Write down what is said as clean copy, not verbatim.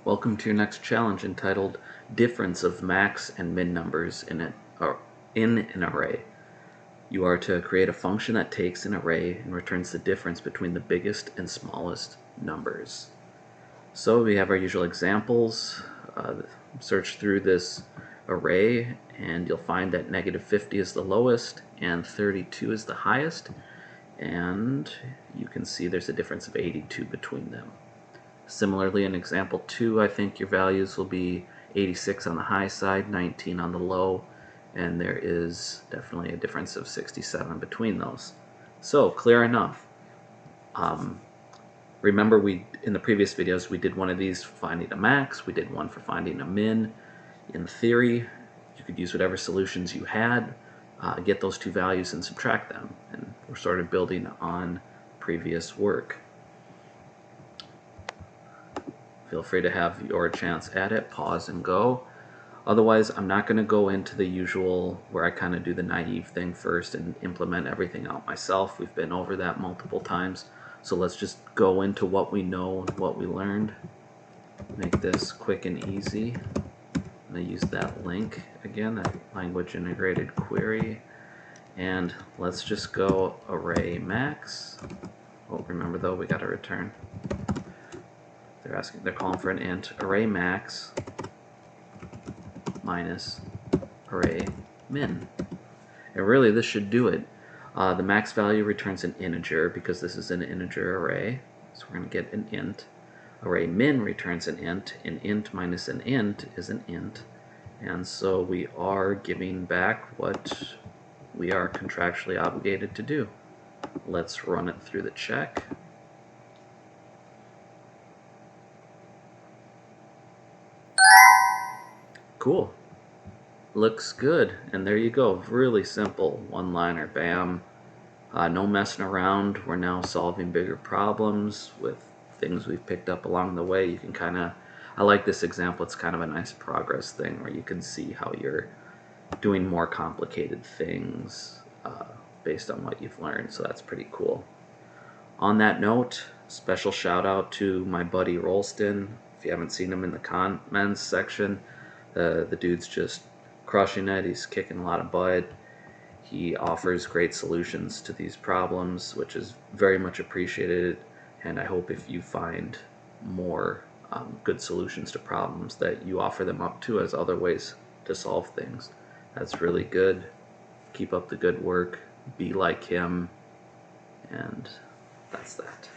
Welcome to your next challenge entitled Difference of Max and Min Numbers in an Array. You are to create a function that takes an array and returns the difference between the biggest and smallest numbers. So we have our usual examples. Search through this array and you'll find that -50 is the lowest and 32 is the highest, and you can see there's a difference of 82 between them. Similarly, in example 2, I think your values will be 86 on the high side, 19 on the low, and there is definitely a difference of 67 between those. So, clear enough. Remember, in the previous videos we did one of these for finding a max, we did one for finding a min. In theory, you could use whatever solutions you had, get those two values and subtract them, and we're sort of building on previous work. Feel free to have your chance at it, pause and go. Otherwise, I'm not going to go into the usual where I kind of do the naive thing first and implement everything out myself. We've been over that multiple times. So let's just go into what we know and what we learned. Make this quick and easy. I'm going to use that link again, that language integrated query. And let's just go array max. Oh, remember though, we got to return. They're calling for an int array max minus array min. And really this should do it. The max value returns an integer because this is an integer array, so we're going to get an int. Array min returns an int minus an int is an int, and so we are giving back what we are contractually obligated to do. Let's run it through the check. Cool. Looks good. And there you go. Really simple one-liner. Bam. No messing around. We're now solving bigger problems with things we've picked up along the way. You can kind of, I like this example. It's kind of a nice progress thing where you can see how you're doing more complicated things based on what you've learned. So that's pretty cool. On that note, special shout out to my buddy Rolston. If you haven't seen him in the comments section, the dude's just crushing it. He's kicking a lot of butt. He offers great solutions to these problems, which is very much appreciated, and I hope if you find more good solutions to problems that you offer them up to as other ways to solve things. That's really good. Keep up the good work. Be like him, and that's that.